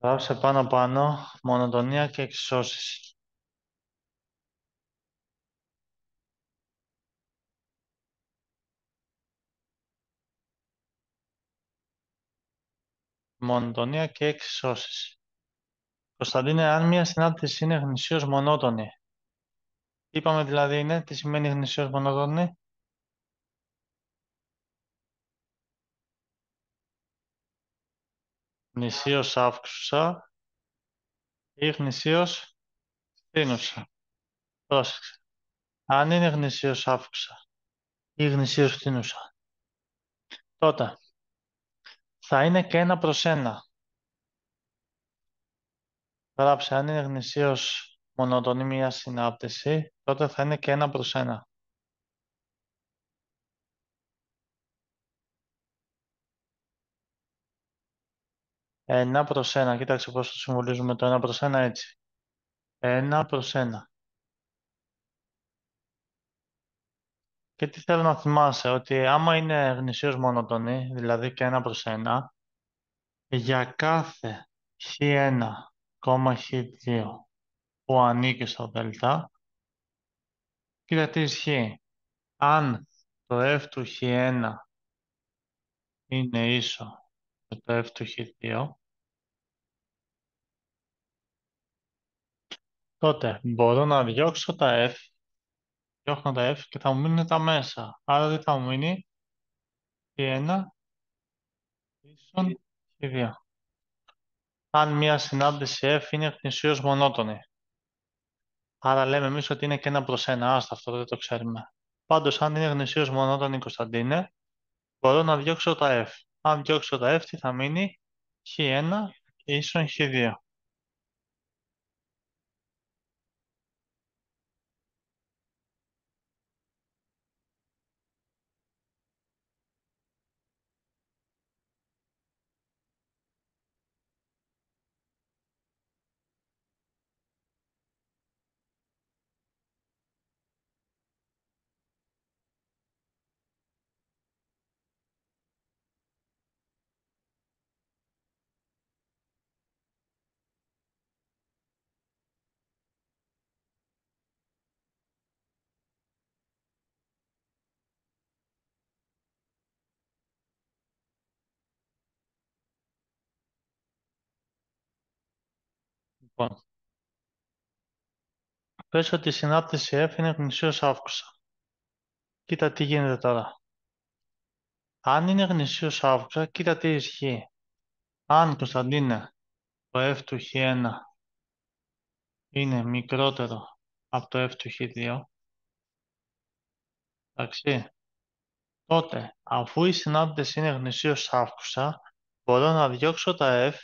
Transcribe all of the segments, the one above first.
Γράψε πάνω μονοτονία και εξισώσεις. Μονοτονία και εξισώσεις. Κωνσταντίνε, αν μια συνάντηση είναι γνησίως μονότονη, τι είπαμε δηλαδή είναι, τι σημαίνει γνησίως μονότονη? Γνησίως αύξουσα ή γνησίως φθήνουσα. Πρόσεξε. Αν είναι γνησίως αύξουσα ή γνησίως φθήνουσα, τότε θα είναι και ένα προς ένα. Γράψε, αν είναι γνησίως μονότονη μια συνάπτυση, τότε θα είναι και ένα προς ένα. Ένα προς ένα. Κοίταξε πώς το συμβολίζουμε το ένα προς ένα έτσι. Ένα προς ένα. Και τι θέλω να θυμάσαι, ότι άμα είναι γνησίως μονοτονή, δηλαδή και ένα προς ένα, για κάθε χ1, χ2 που ανήκει στο δέλτα, κοίτα τι ισχύει. Αν το f του χ1 είναι ίσο με το f του χ2, τότε μπορώ να διώξω τα f, διώχνω τα f και θα μου μείνουν τα μέσα. Άρα τι θα μου μείνει? χ1 ίσον χ2. Αν μία συνάντηση F είναι γνησίως μονότονη. Άρα λέμε εμείς ότι είναι και ένα προς ένα. Άστα, αυτό δεν το ξέρουμε. Πάντως, αν είναι γνησίως μονότονη, Κωνσταντίνε, μπορώ να διώξω τα F. Αν διώξω τα F, τι θα μείνει? χ1 ίσον χ2. Λοιπόν, πες ότι η συνάπτυση F είναι γνησίως αύξουσα. Κοίτα τι γίνεται τώρα. Αν είναι γνησίως αύξουσα, κοίτα τι ισχύει. Αν, Κωνσταντίνε, το F του χ1 είναι μικρότερο από το F του χ2, εντάξει, τότε, αφού η συνάντηση είναι γνησίως αύξουσα, μπορώ να διώξω τα F,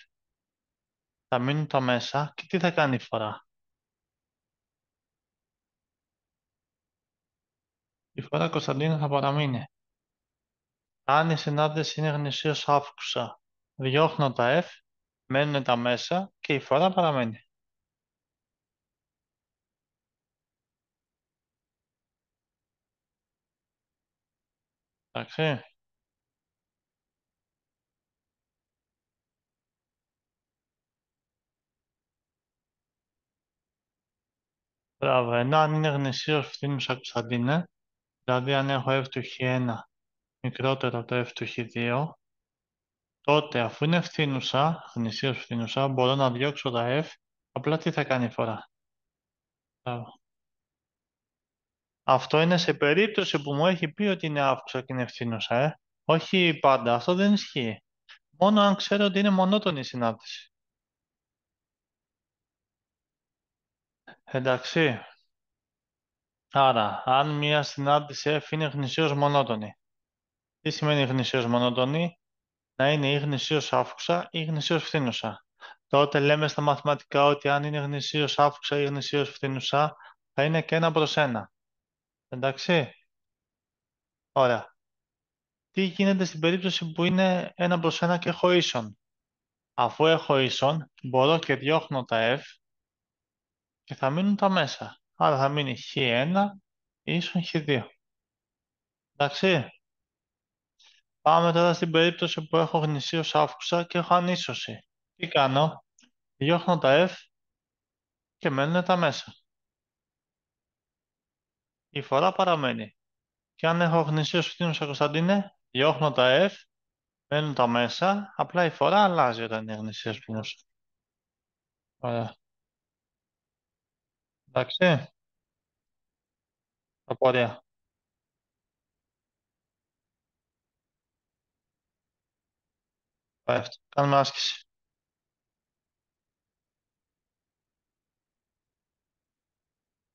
θα μείνουν τα μέσα και τι θα κάνει η φορά? Η φορά, Κωνσταντίνα, θα παραμείνει. Αν η συνάντηση είναι γνησίως αύξουσα, διώχνω τα F, μένουν τα μέσα και η φορά παραμένει. Εντάξει. Μπράβο, ενώ αν είναι γνησίως φθήνουσα, Κωνσταντίνε, δηλαδή αν έχω F του χ1 μικρότερο από το F του χ2, τότε αφού είναι φθήνουσα, γνησίως φθήνουσα, μπορώ να διώξω τα F, απλά τι θα κάνει η φορά? Μπράβο. Αυτό είναι σε περίπτωση που μου έχει πει ότι είναι αύξουσα και είναι ευθύνουσα, Όχι πάντα, αυτό δεν ισχύει. Μόνο αν ξέρω ότι είναι μονότονη η συνάντηση. Εντάξει. Άρα, αν μια συνάντηση F είναι γνησίως μονότονη. Τι σημαίνει γνησίως μονότονη? Να είναι ή γνησίως αύξουσα ή γνησίως φθήνουσα. Τότε λέμε στα μαθηματικά ότι αν είναι γνησίως αύξουσα ή γνησίως φθήνουσα, θα είναι και ένα προς ένα. Εντάξει. Ωραία. Τι γίνεται στην περίπτωση που είναι ένα προς ένα και έχω ίσον? Αφού έχω ίσον, μπορώ και διώχνω τα F και θα μείνουν τα μέσα. Άρα θα μείνει χ1 ίσον χ2. Εντάξει. Πάμε τώρα στην περίπτωση που έχω γνησίως αύξουσα και έχω ανίσωση. Τι κάνω? Διώχνω τα F και μένουν τα μέσα. Η φορά παραμένει. Και αν έχω γνησίους φθήνουσα, Κωνσταντίνε, διώχνω τα F, μένουν τα μέσα, απλά η φορά αλλάζει όταν είναι γνησίως φθήνουσα. Ωραία. Εντάξει, απορία. Πέφτει. Κάνουμε άσκηση.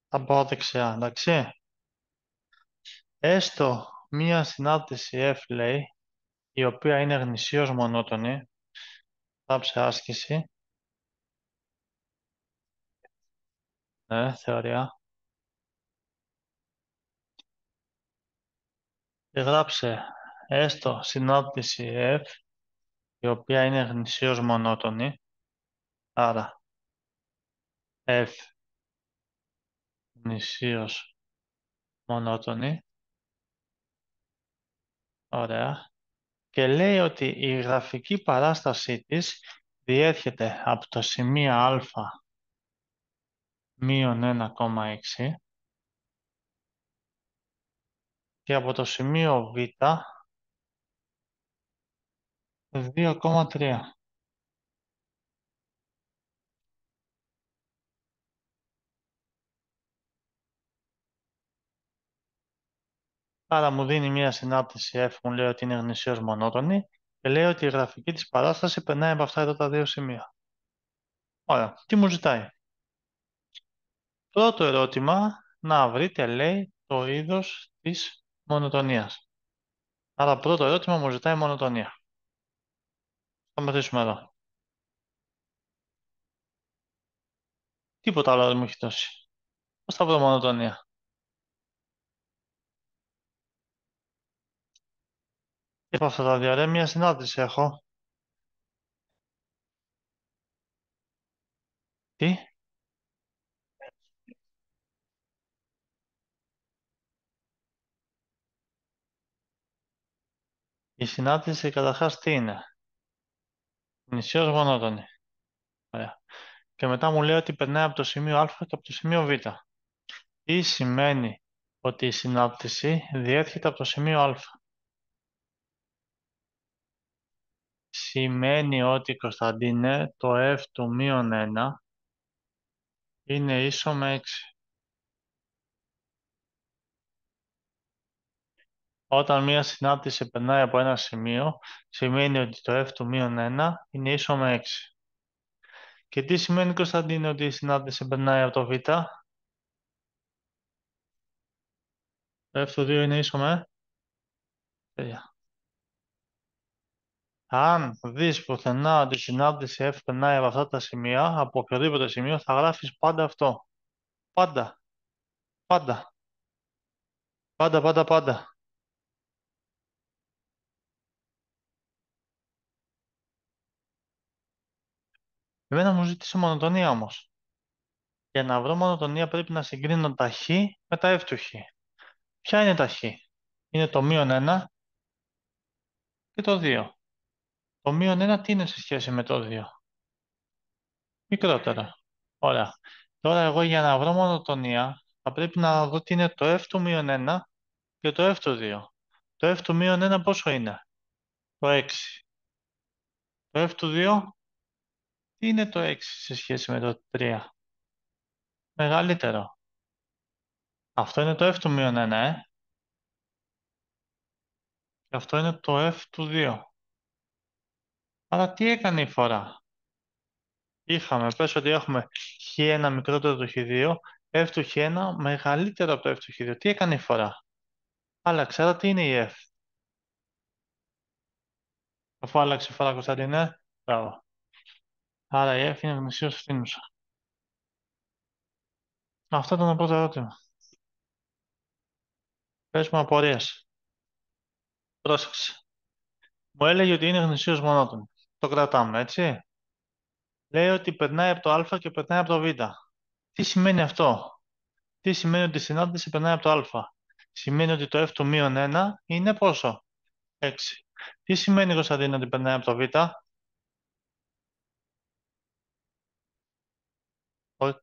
Θα πάω δεξιά, εντάξει. Έστω μία συνάρτηση F, λέει, η οποία είναι γνησίως μονότονη, θάψε άσκηση, ναι, θεωρία, και γράψε έστω συνάρτηση F, η οποία είναι γνησίως μονότονη, άρα F γνησίως μονότονη, ωραία, και λέει ότι η γραφική παράστασή της διέρχεται από το σημείο α μείον 1,6 και από το σημείο β 2,3. Άρα μου δίνει μια συνάρτηση F, μου λέει ότι είναι γνησίως μονότονη και λέει ότι η γραφική της παράσταση περνάει από αυτά εδώ τα δύο σημεία. Ωραία. Τι μου ζητάει? Πρώτο ερώτημα, να βρείτε, λέει, το είδος της μονοτονίας. Άρα πρώτο ερώτημα μου ζητάει μονοτονία. Θα μεθύσουμε εδώ. Τίποτα άλλο δεν μου έχει δώσει. Πώς θα βρω μονοτονία? Και από αυτά τα δύο, ρε, μια συνάρτηση έχω. Τι? Η συνάρτηση καταρχάς τι είναι? Γνησίως μονότονη. Ωραία. Και μετά μου λέει ότι περνάει από το σημείο α και από το σημείο β. Τι σημαίνει ότι η συνάρτηση διέρχεται από το σημείο α? Σημαίνει ότι, Κωνσταντίνε, το f του μείον 1 είναι ίσο με 6. Όταν μία συνάρτηση περνάει από ένα σημείο, σημαίνει ότι το f του μείον 1 είναι ίσο με 6. Και τι σημαίνει, Κωνσταντίνε, ότι η συνάρτηση περνάει από το β? Το f του 2 είναι ίσο με 3. Αν δεις πουθενά ότι η συνάρτηση F περνάει από αυτά τα σημεία, από οποιοδήποτε σημείο, θα γράφεις πάντα αυτό. Πάντα. Πάντα. Πάντα, πάντα, πάντα. Εμένα μου ζήτησε μονοτονία όμως. Για να βρω μονοτονία πρέπει να συγκρίνω τα χ με τα F του χ. Ποια είναι τα χ? Είναι το μείον 1 και το 2. Το μείον 1 τι είναι σε σχέση με το 2? Μικρότερο. Ωραία. Τώρα εγώ για να βρω μονοτονία θα πρέπει να δω τι είναι το F του μείον 1 και το F του 2. Το F του μείον 1 πόσο είναι? Το 6. Το F του 2 τι είναι το 6 σε σχέση με το 3? Μεγαλύτερο. Αυτό είναι το F του μείον 1, Και αυτό είναι το F του 2. Άρα τι έκανε η φορά? Είχαμε, πες ότι έχουμε χ1 μικρότερο του χ2, F του χ1 μεγαλύτερο από το F του χ2. Τι έκανε η φορά? Άλλαξε, άρα τι είναι η F? Αφού άλλαξε η φορά, Κωνσταντίνε. Μπράβο. Άρα η F είναι γνησίως φθήνουσα. Αυτό ήταν το πρώτο ερώτημα. Πες μου απορίες. Πρόσεξε. Μου έλεγε ότι είναι γνησίως μονότονη. Το κρατάμε, έτσι. Λέει ότι περνάει από το α και περνάει από το β. Τι σημαίνει αυτό? Τι σημαίνει ότι η συνάντηση περνάει από το α? Σημαίνει ότι το f του μείον 1 είναι πόσο? 6. Τι σημαίνει, Κωνσταντίνε, ότι περνάει από το β?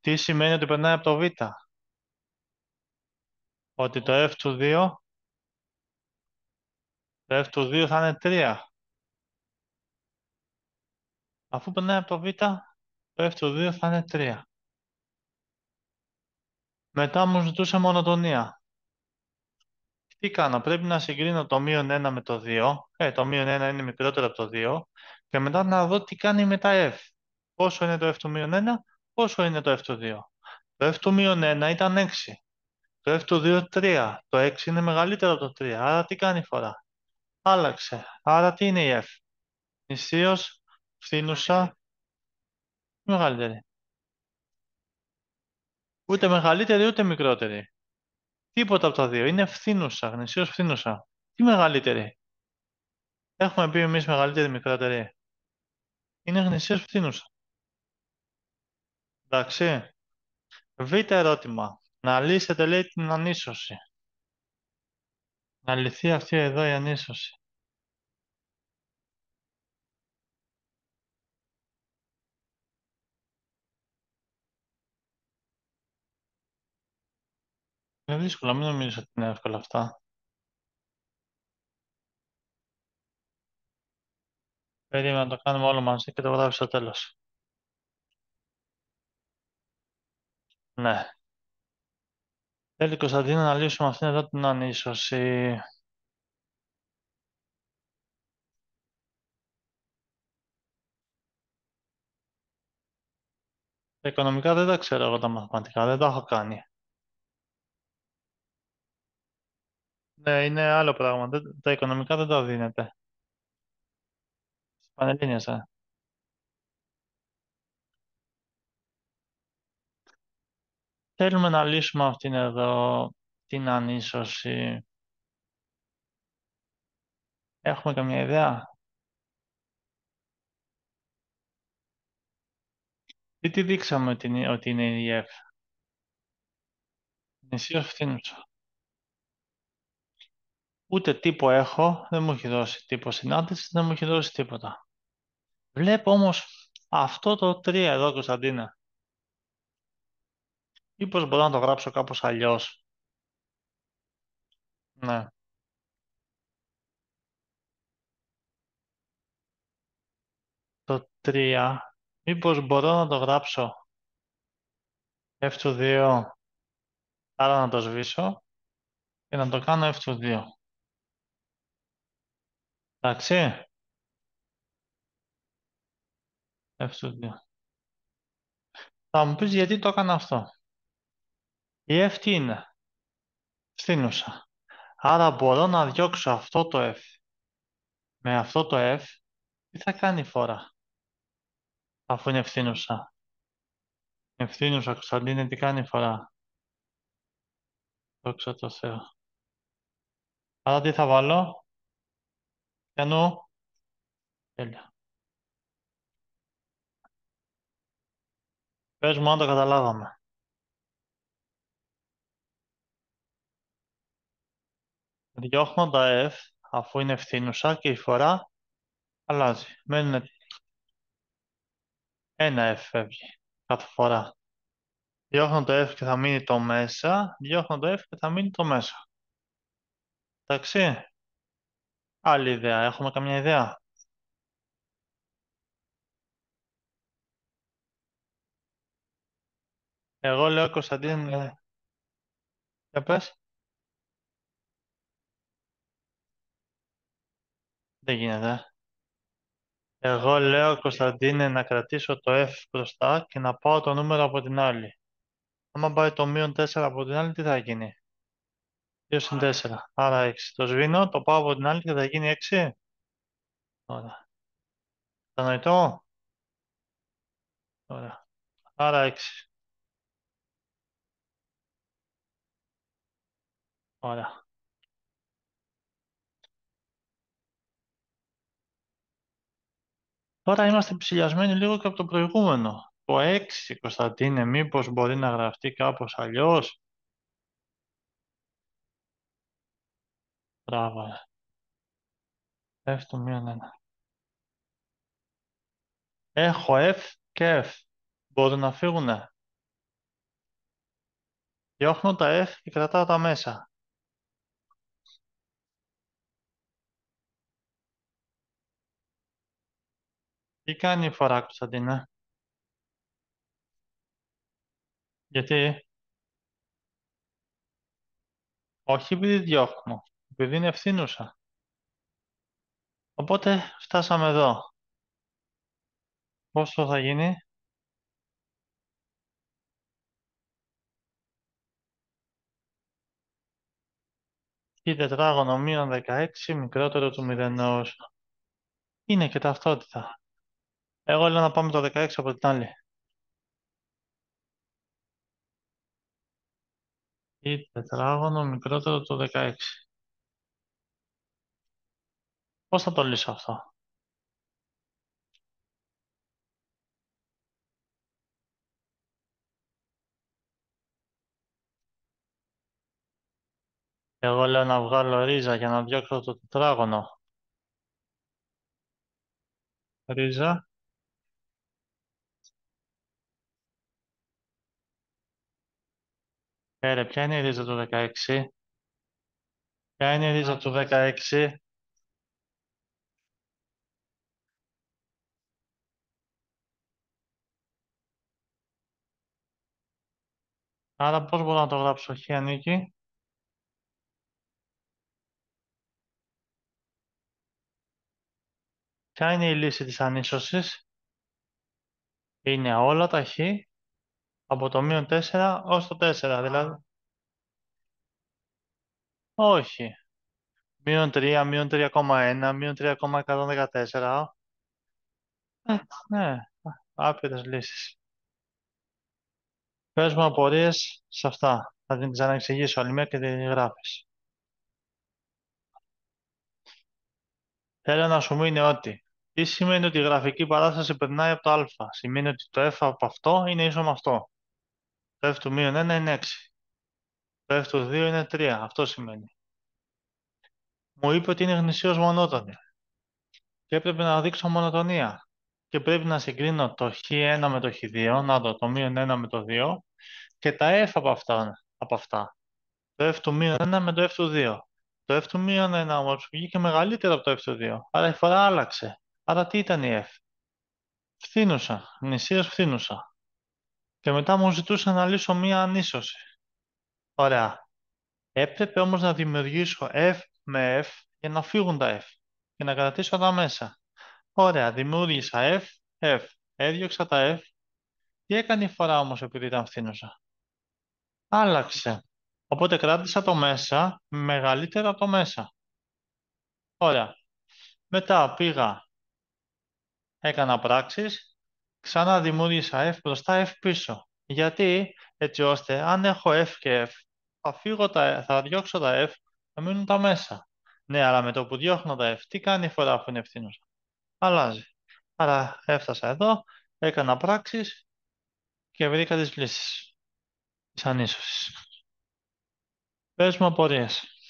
Τι σημαίνει ότι περνάει από το β? Ότι το f του 2 θα είναι 3. Αφού περνάει από το β, το f του 2 θα είναι 3. Μετά μου ζητούσε μονοτονία. Τι κάνω, πρέπει να συγκρίνω το -1 με το 2. Το -1 είναι μικρότερο από το 2. Και μετά να δω τι κάνει με τα f. Πόσο είναι το f του -1, πόσο είναι το f του 2. Το f του -1 ήταν 6. Το f του 2 3. Το 6 είναι μεγαλύτερο από το 3. Άρα τι κάνει φορά? Άλλαξε. Άρα τι είναι η f? Νηστείος, φθήνουσα, μεγαλύτερη. Ούτε μεγαλύτερη ούτε μικρότερη. Τίποτα από τα δύο. Είναι φθήνουσα, γνησίως φθήνουσα. Τι μεγαλύτερη? Έχουμε πει εμείς μεγαλύτερη, μικρότερη. Είναι γνησίως φθήνουσα. Εντάξει. Β ερώτημα. Να λύσετε, λέει, την ανίσωση. Να λυθεί αυτή εδώ η ανίσωση. Είναι δύσκολο, μην νομίζεις ότι είναι εύκολα αυτά. Περίμενα να το κάνουμε όλο μαζί και το γράφεις στο τέλος. Ναι. Θέλει Κωνσταντίνα να λύσουμε αυτήν εδώ την ανίσωση. Τα οικονομικά δεν τα ξέρω εγώ τα μαθηματικά, δεν τα έχω κάνει. Ναι, είναι άλλο πράγμα. Τα οικονομικά δεν τα δίνετε. Στις Πανελλήνιες, Θέλουμε να λύσουμε αυτήν εδώ την ανίσωση. Έχουμε καμία ιδέα? Τι δείξαμε ότι είναι η F? Νησίως φθήνουσα. Ούτε τύπο έχω, δεν μου έχει δώσει τύπο συνάντηση, δεν μου έχει δώσει τίποτα. Βλέπω όμως αυτό το 3 εδώ, Κωνσταντίνα. Μήπως μπορώ να το γράψω κάπως αλλιώς? Ναι. Το 3, μήπως μπορώ να το γράψω F του 2, άρα να το σβήσω και να το κάνω F του 2. Εντάξει, F του 2. Θα μου πεις γιατί το έκανα αυτό. Η F τι είναι? Φθήνουσα. Άρα μπορώ να διώξω αυτό το F με αυτό το F. Τι θα κάνει φορά αφού είναι ευθύνουσα? Ευθύνουσα, Κωνσταντίνε, τι κάνει φορά? Δόξα τω Θεώ. Άρα τι θα βάλω? Πιανού. Τέλεια. Πες μου αν το καταλάβαμε. Διώχνω τα F αφού είναι ευθύνουσα και η φορά αλλάζει. Μένουν ένα F φεύγει κάθε φορά. Διώχνω το F και θα μείνει το μέσα. Διώχνω το F και θα μείνει το μέσα. Εντάξει. Άλλη ιδέα. Έχουμε καμιά ιδέα? Εγώ λέω Κωνσταντίν, για πες. Δεν γίνεται. Εγώ λέω Κωνσταντίνε να κρατήσω το F μπροστά και να πάω το νούμερο από την άλλη. Άμα πάει το -4 από την άλλη, τι θα γίνει? 2 συν 4. Άρα 6. Το σβήνω, το πάω από την άλλη και θα γίνει 6. Ωραία. Κατανοητό. Ωραία. Άρα 6. Ωραία. Τώρα είμαστε ψηλιασμένοι λίγο και από το προηγούμενο. Το 6, Κωνσταντίνε, μήπως μπορεί να γραφτεί κάπως αλλιώς? Μπράβο. F του -1. Έχω F και F. Μπορούν να φύγουνε. Διώχνω τα F και κρατάω τα μέσα. Τι κάνει η φορά, Κωνσταντίνα? Γιατί? Όχι επειδή διώχνω. Επειδή είναι ευθύνουσα. Οπότε φτάσαμε εδώ. Πόσο θα γίνει? Η τετράγωνο μείον 16 μικρότερο του μηδενός. Είναι και ταυτότητα. Εγώ λέω να πάμε το 16 από την άλλη. Η τετράγωνο μικρότερο του 16. Πώς θα το λύσω αυτό? Εγώ λέω να βγάλω ρίζα για να διώξω το τετράγωνο. Ρίζα. Ποια είναι η ρίζα του 16? Ποια είναι η ρίζα του 16? Άρα πώς μπορώ να το γράψω? Χ ανήκει. Ποια είναι η λύση της ανίσωσης? Είναι όλα τα χ από το μείον 4 ως το 4. Δηλαδή, όχι. Μείον 3, μείον 3,1, μείον 3,114. Ναι, άπειρες λύσεις. Πες μου απορίες σε αυτά. Θα την ξαναεξηγήσω άλλη μία και τη γράφεις. Θέλω να σου μείνει ότι. Τι σημαίνει ότι η γραφική παράσταση περνάει από το α? Σημαίνει ότι το f από αυτό είναι ίσο με αυτό. Το f του μείον 1 είναι 6. Το f του 2 είναι 3. Αυτό σημαίνει. Μου είπε ότι είναι γνησίως μονότονη. Και έπρεπε να δείξω μονοτονία. Και πρέπει να συγκρίνω το χ1 με το χ2, να το μείον 1 με το 2 και τα f από αυτά. Το f του μείον 1 με το f του 2. Το f του μείον 1 όμως βγήκε μεγαλύτερο από το f του 2. Άρα η φορά άλλαξε. Άρα τι ήταν η f? Φθήνουσα. Γνησίως φθήνουσα. Και μετά μου ζητούσε να λύσω μία ανίσωση. Ωραία. Έπρεπε όμως να δημιουργήσω f με f για να φύγουν τα f και να κρατήσω τα μέσα. Ωραία. Δημιούργησα f, f. Έδιωξα τα f. Τι έκανε η φορά όμως επειδή ήταν φθήνουσα? Άλλαξε. Οπότε κράτησα το μέσα μεγαλύτερο από το μέσα. Ωραία. Μετά πήγα, έκανα πράξεις, ξανά δημιούργησα F μπροστά, F πίσω. Γιατί? Έτσι ώστε αν έχω F και F, θα διώξω τα F, θα μείνουν τα μέσα. Ναι, αλλά με το που διώχνω τα F, τι κάνει η φορά αφού είναι ευθύνουσα? Αλλάζει. Άρα έφτασα εδώ, έκανα πράξεις και βρήκα τις λύσεις της ανίσωσης. Πες μου απορίες.